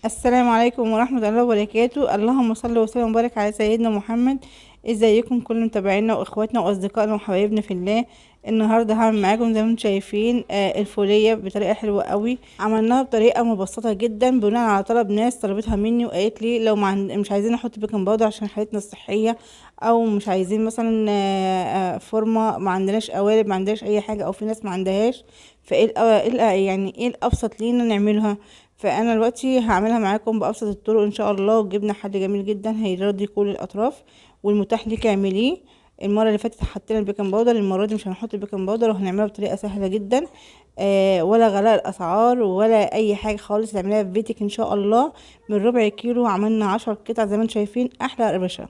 السلام عليكم ورحمة الله وبركاته. اللهم صل وسلم وبارك على سيدنا محمد. ازيكم كل متابعينا واخواتنا واصدقائنا وحبايبنا في الله. النهارده هعمل معاكم زي ما انتم شايفين الفوليه بطريقه حلوه قوي. عملناها بطريقه مبسطه جدا بناء على طلب ناس طلبتها مني وقالت لي لو مش عايزين نحط بيكنج باودر عشان حالتنا الصحيه، او مش عايزين مثلا فورمه، ما عندناش قوالب، ما عندناش اي حاجه، او في ناس ما عندهاش. فايه يعني ايه الابسط لينا نعملها؟ فانا دلوقتي هعملها معاكم بابسط الطرق ان شاء الله، وجبنا حل جميل جدا هيرضي كل الاطراف، والمتاح ليك اعمليه. المره اللي فاتت حطينا البيكنج باودر، المره دي مش هنحط البيكنج باودر، وهنعملها بطريقه سهله جدا. ولا غلاء الاسعار ولا اي حاجه خالص، تعمليها في بيتك ان شاء الله. من ربع كيلو عملنا 10 قطع زي ما انتم شايفين، احلى قرمشه.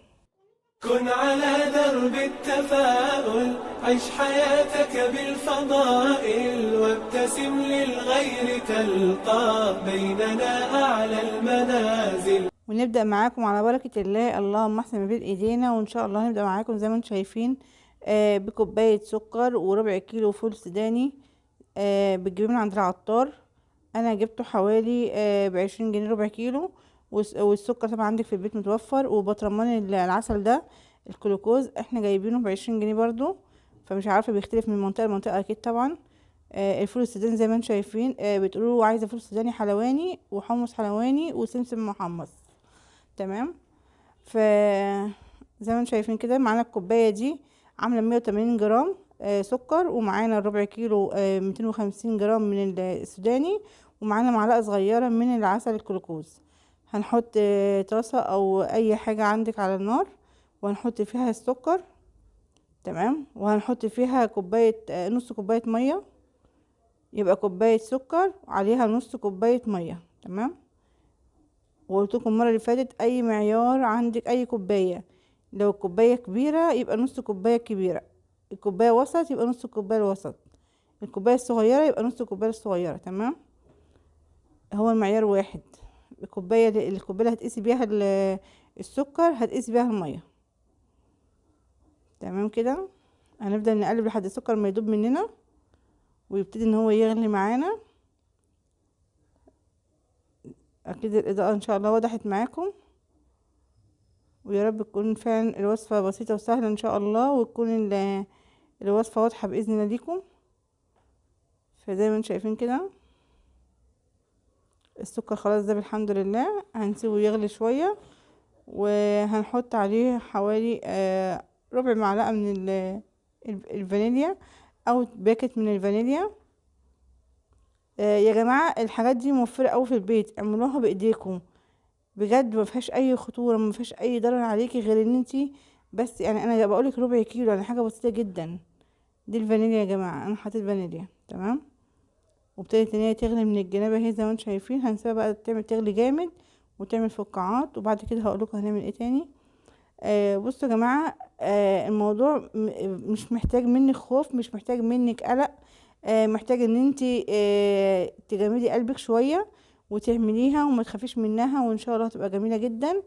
كن على درب التفاؤل، عيش حياتك بالفضائل، وابتسم للغير تلقى بيننا أعلى المنازل. ونبدا معاكم على بركه الله، اللهم احسن ما بين ايدينا. وان شاء الله هنبدا معاكم زي ما انتم شايفين بكوبايه سكر وربع كيلو فول سوداني. بتجيبيه من عند العطار. انا جبته حوالي ب20 جنيه ربع كيلو. والسكر طبعا عندك في البيت متوفر، وبطرمان العسل ده الكلوكوز احنا جايبينه ب20 جنيه برضو. فمش عارفه بيختلف من منطقه لمنطقه اكيد طبعا. الفول السوداني زي ما انتم شايفين، بتقولوا عايزه فول سوداني حلواني وحمص حلواني وسمسم محمص. تمام. ف زي ما انتم شايفين كده معانا الكوبايه دي عامله 180 جرام سكر، ومعانا ربع كيلو 250 جرام من السوداني، ومعانا معلقه صغيره من العسل الكلوكوز. هنحط طاسه او اي حاجه عندك على النار، وهنحط فيها السكر. تمام. وهنحط فيها كوبايه نص كوبايه ميه، يبقى كوبايه سكر عليها نص كوبايه ميه. تمام. وقلت لكم المره اللي فاتت اي معيار عندك اي كوبايه، لو الكوبايه كبيره يبقى نص كوبايه كبيره، الكوبايه وسط يبقى نص الكوبايه الوسط، الكوبايه الصغيره يبقى نص الكوبايه الصغيره. تمام. هو المعيار واحد. الكوبايه اللي هتقيسي بيها السكر هتقيسي بيها الميه. تمام كده. هنفضل نقلب لحد السكر ما يدوب مننا ويبتدي ان هو يغلي معانا. اكيد الاضاءه ان شاء الله وضحت معاكم، ويا رب تكون فعلا الوصفة بسيطة وسهلة ان شاء الله، وتكون الوصفة واضحة بإذن الله ليكم. فزي ما انتم شايفين كده السكر خلاص ده الحمد لله. هنسيبه يغلي شوية، وهنحط عليه حوالي ربع معلقة من الفانيليا، او باكت من الفانيليا. يا جماعة الحاجات دي موفرة اوي في البيت، اعملوها بايديكم بجد، ما فيهاش اي خطوره، ما فيهاش اي ضرر عليكي، غير ان انتي بس يعني انا بقولك ربع كيلو يعني حاجه بسيطه جدا. دي الفانيليا يا جماعه، انا حطيت فانيليا. تمام. وابتدت ان هي تغلي من الجناب اهي زي ما انتم شايفين. هنسيبها بقى تغلي جامد وتعمل فقاعات، وبعد كده هقولكم هنعمل ايه تاني. بصوا يا جماعه، الموضوع مش محتاج منك خوف، مش محتاج منك قلق. محتاج ان انتي تجمدي قلبك شويه وتعمليها وما تخافيش منها، وان شاء الله هتبقى جميله جدا.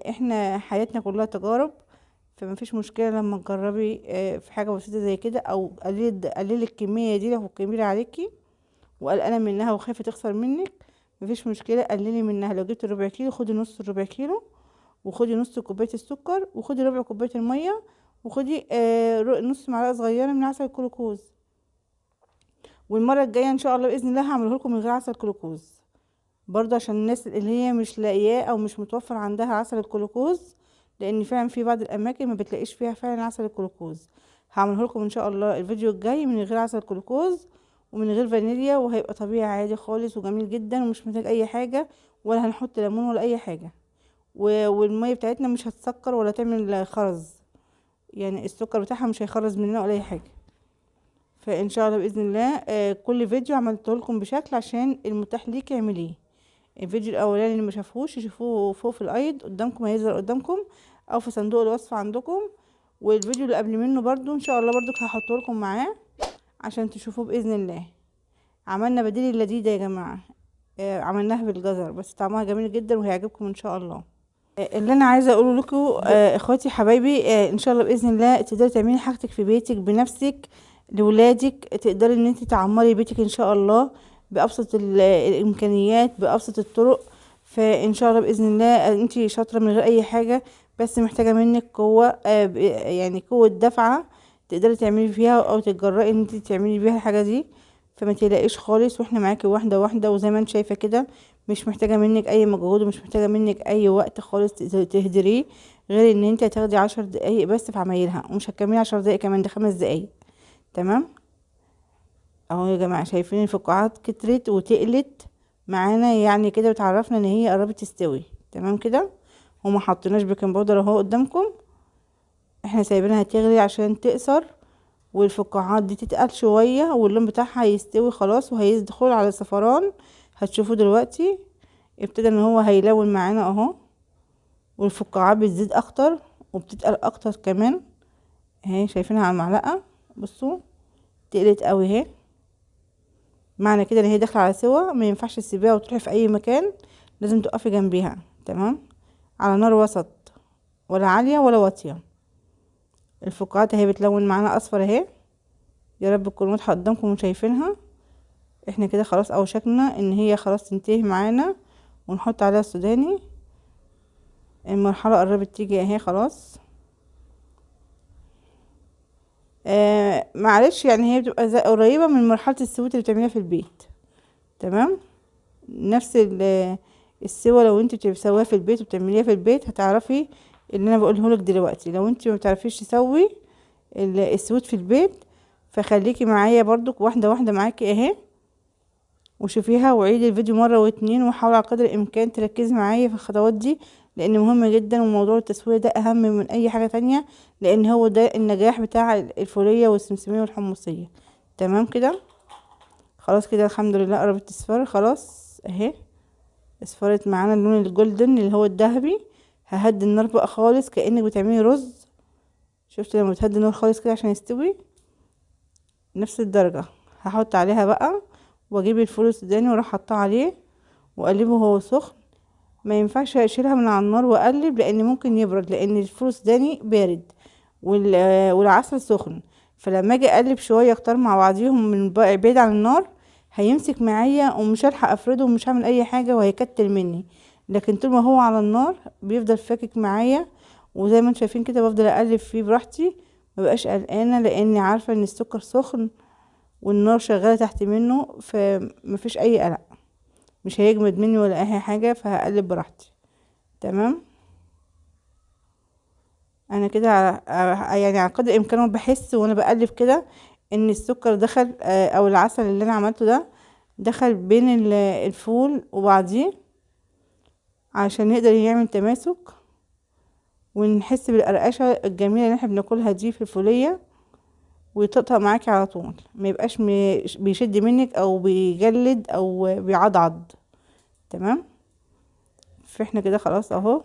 احنا حياتنا كلها تجارب، فما فيش مشكله لما تجربي في حاجه بسيطه زي كده، او قللي الكميه دي لو كبيره عليكي وقلقانه منها وخايفه تخسر منك. مفيش مشكله، قللي منها. لو جبت ربع كيلو خدي نص الربع كيلو، وخدي نص كوبايه السكر، وخدي ربع كوبايه الميه، وخدي نص معلقه صغيره من عسل الكلوكوز. والمره الجايه ان شاء الله باذن الله هعمله لكم من غير عسل كلوكوز، برضه عشان الناس اللي هي مش لاقياه او مش متوفر عندها عسل الكلوكوز، لان فعلا في بعض الاماكن ما بتلاقيش فيها فعلا عسل الكلوكوز. هعمله لكم ان شاء الله الفيديو الجاي من غير عسل الكلوكوز ومن غير فانيليا، وهيبقى طبيعي عادي خالص وجميل جدا، ومش محتاج اي حاجه، ولا هنحط ليمون ولا اي حاجه. والميه بتاعتنا مش هتسكر ولا تعمل خرز، يعني السكر بتاعها مش هيخرز مننا ولا اي حاجه. فان شاء الله باذن الله كل فيديو عملته لكم بشكل عشان المتاح ليك اعمليه. الفيديو الاولاني اللي ما شافوش يشوفوه فوق في الايد قدامكم، هيظهر قدامكم او في صندوق الوصف عندكم. والفيديو اللي قبل منه برضو ان شاء الله برضو هحطه لكم معاه عشان تشوفوه باذن الله. عملنا بديل اللذيذه يا جماعه، عملناها بالجزر بس طعمها جميل جدا وهيعجبكم ان شاء الله. اللي انا عايزه اقوله لكم اخواتي حبايبي، ان شاء الله باذن الله تقدري تعملي حاجتك في بيتك بنفسك لولادك، تقدري ان انت تعمري بيتك ان شاء الله بابسط الامكانيات، بابسط الطرق. فان شاء الله باذن الله انتي شاطره من غير اي حاجه، بس محتاجه منك قوه، يعني قوه دفعه تقدري تعملي فيها او تتجرئي ان انتي تعملي بيها الحاجه دي. فما تقلقيش خالص، واحنا معاكي واحده واحده، وزي ما انت شايفه كده مش محتاجه منك اي مجهود، ومش محتاجه منك اي وقت خالص تهدريه، غير ان انت هتاخدي 10 دقايق بس في عمايلها، ومش هتكملي 10 دقايق كمان، ده 5 دقايق. تمام. اهو يا جماعه شايفين الفقاعات كترت وتقلت معانا، يعني كده بتعرفنا ان هي قربت تستوي. تمام كده. وما حطيناش بيكنج باودر اهو قدامكم، احنا سايبينها تغلي عشان تقصر، والفقاعات دي تتقل شويه، واللون بتاعها يستوي خلاص، وهيدخل على صفران. هتشوفوا دلوقتي ابتدى ان هو هيلون معانا اهو، والفقاعات بتزيد اكتر وبتتقل اكتر كمان. اهي شايفينها على المعلقه، بصوا تقلت قوي اهي. معنى كده ان هي داخله على سوا، ما ينفعش تسيبيها وتروحي في اي مكان، لازم تقفي جنبيها. تمام. على نار وسط، ولا عاليه ولا واطيه. الفقاعات اهي بتلون معانا اصفر اهي، يا رب تكون واضحه قدامكم وشايفينها. احنا كده خلاص اوشكنا ان هي خلاص تنتهي معانا، ونحط عليها السوداني. المرحله قربت تيجي اهي خلاص. معلش يعني هي بتبقى زي قريبه من مرحله السويت اللي بتعمليها في البيت. تمام. نفس السوا، لو انت بتسويها في البيت وبتعمليها في البيت هتعرفي اللي انا بقوله لك دلوقتي. لو انت ما بتعرفيش تسوي السويت في البيت، فخليكي معايا برضو واحده واحده معاكي اهي، وشوفيها وعيدي الفيديو مره واتنين، وحاولي على قدر الامكان تركزي معايا في الخطوات دي، لان مهمه جدا. وموضوع التسويه ده اهم من اي حاجه تانية، لان هو ده النجاح بتاع الفوليه والسمسميه والحمصيه. تمام كده. خلاص كده الحمد لله قربت تصفر خلاص اهي، اصفرت معانا اللون الجولدن اللي هو الذهبي. ههدي النار بقى خالص كأنك بتعملي رز. شفت لما بتهدي النار خالص كده عشان يستوي نفس الدرجة. هحط عليها بقى، واجيب الفول السوداني واروح حطاه عليه واقلبه وهو سخن. ما ينفعش اشيلها من على النار واقلب، لان ممكن يبرد، لان الفول السوداني بارد والعسل سخن. فلما اجي اقلب شويه اكتر مع بعضيهم من بعيد عن النار، هيمسك معايا ومش هلحق افرده ومش هعمل اي حاجه وهيكتل مني. لكن طول ما هو على النار بيفضل فاكك معايا، وزي ما انتم شايفين كده بفضل اقلب فيه براحتي، مبقاش قلقانه، لاني عارفه ان السكر سخن والنار شغاله تحت منه، فمفيش اي قلق، مش هيجمد مني ولا اي حاجه، فهقلب براحتي. تمام. انا كده يعني على قدر الامكان بحس وانا بقلب كده ان السكر دخل، او العسل اللي انا عملته ده دخل بين الفول وبعضيه، عشان يقدر يعمل تماسك، ونحس بالقرقشه الجميله اللي احنا بناكلها دي في الفوليه، ويطقطق معاكي على طول، ما يبقاش بيشد منك او بيجلد او بيعضعض. تمام. فاحنا كده خلاص اهو،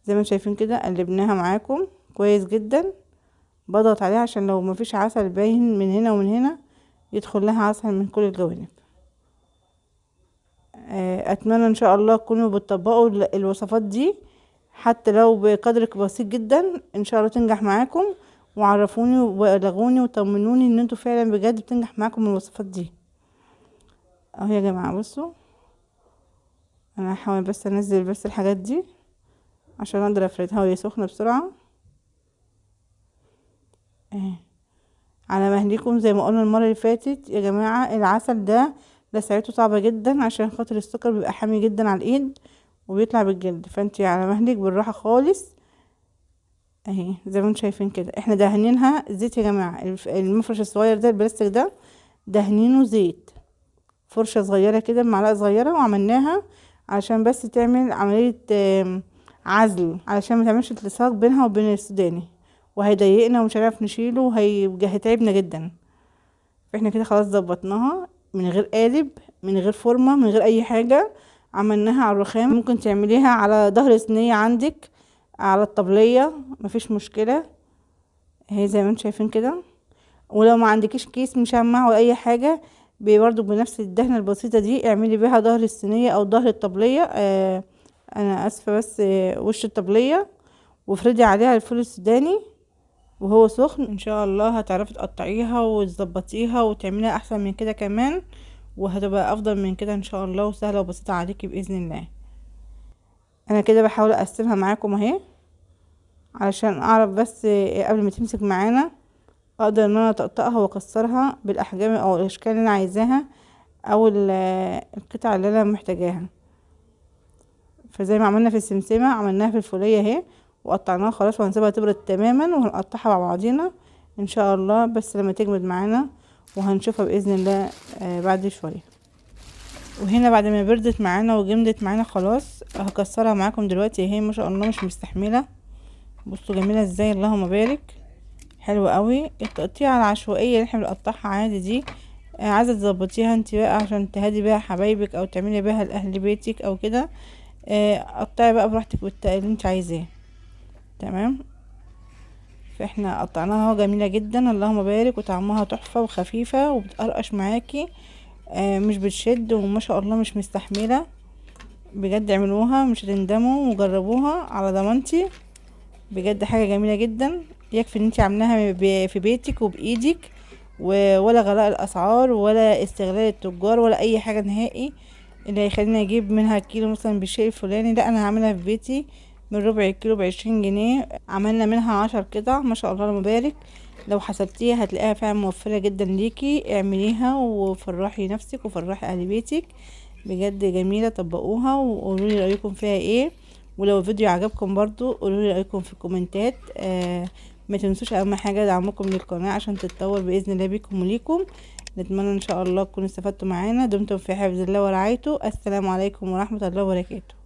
زي ما شايفين كده قلبناها معاكم كويس جدا. بضغط عليها عشان لو مفيش عسل باين من هنا ومن هنا يدخل لها عسل من كل الجوانب. اتمنى ان شاء الله تكونوا بتطبقوا الوصفات دي، حتى لو بقدر بسيط جدا، ان شاء الله تنجح معاكم. وعرفوني وبلغوني وطمنوني ان انتوا فعلا بجد بتنجح معاكم الوصفات دي. اهو يا جماعه بصوا، انا هحاول بس انزل بس الحاجات دي عشان اقدر افردها وهي سخنه بسرعه اهي. على مهلكم زي ما قلنا المره اللي فاتت يا جماعه، العسل ده لسعته صعبه جدا، عشان خاطر السكر بيبقى حامي جدا على الايد وبيطلع بالجلد. فانتي على مهلك بالراحه خالص اهي، زي ما انتم شايفين كده. احنا دهنينها زيت يا جماعه، المفرش الصغير ده البلاستيك ده دهنينه زيت، فرشه صغيره كده بمعلقه صغيره، وعملناها عشان بس تعمل عمليه عزل، علشان ما تعملش التصاق بينها وبين السوداني، وهيضايقنا ومش هنعرف نشيله هيتعبنا جدا. فاحنا كده خلاص ظبطناها من غير قالب، من غير فورمه، من غير اي حاجه. عملناها على الرخام، ممكن تعمليها على ظهر صينيه عندك، على الطبليه، مفيش مشكله اهي زي ما انتم شايفين كده. ولو ما عندكيش كيس مشمع ولا اي حاجه، برضو بنفس الدهنه البسيطه دي اعملي بيها ظهر الصينيه او ظهر الطبليه، انا اسفه بس وش الطبليه، وافردي عليها الفول السوداني وهو سخن. ان شاء الله هتعرفي تقطعيها وتظبطيها وتعمليها احسن من كده كمان، وهتبقى افضل من كده ان شاء الله، وسهله وبسيطه عليكي باذن الله. انا كده بحاول اقسمها معاكم اهي علشان اعرف بس قبل ما تمسك معانا اقدر ان انا اطقطقها واكسرها بالاحجام او الاشكال اللي انا عايزاها او القطع اللي انا محتاجاها. فزي ما عملنا في السمسمة عملناها في الفولية اهي وقطعناها خلاص، وهنسيبها تبرد تماما وهنقطعها مع بعضينا ان شاء الله بس لما تجمد معانا، وهنشوفها باذن الله بعد شويه. وهنا بعد ما بردت معانا وجمدت معانا خلاص هكسرها معاكم دلوقتي اهي. ما شاء الله مش مستحمله، بصوا جميله ازاي، اللهم بارك، حلوه قوي. التقطيعه العشوائيه اللي احنا بنقطعها عادي دي عايزه تظبطيها انت بقى عشان تهدي بيها حبايبك او تعملي بيها لاهل بيتك او كده، قطعي بقى براحتك اللي انت عايزاه. تمام، فاحنا قطعناها اهو، جميله جدا اللهم بارك، وطعمها تحفه وخفيفه وبتقرقش معاكي، مش بتشد، وما شاء الله مش مستحمله. بجد اعملوها مش هتندموا، وجربوها على ضمانتي، بجد حاجه جميله جدا. يكفي ان انت عاملاها في بيتك وبايدك، ولا غلاء الاسعار ولا استغلال التجار ولا اي حاجه نهائي اللي هيخليني اجيب منها كيلو مثلا بالشيء الفلاني. لا، انا هعملها في بيتي من ربع كيلو ب20 جنيه، عملنا منها 10 قطع ما شاء الله اللهم بارك. لو حسبتيها هتلاقيها فعلا موفرة جدا ليكي، اعمليها وفرحي نفسك وفرحي اهل بيتك، بجد جميلة. طبقوها وقولولي رأيكم فيها ايه، ولو الفيديو عجبكم برضو قولولي رأيكم في الكومنتات. ما تنسوش اهم حاجة دعمكم للقناة عشان تتطور بإذن الله بيكم وليكم. نتمنى ان شاء الله تكونوا استفدتوا معانا. دمتم في حفظ الله ورعايته. السلام عليكم ورحمة الله وبركاته.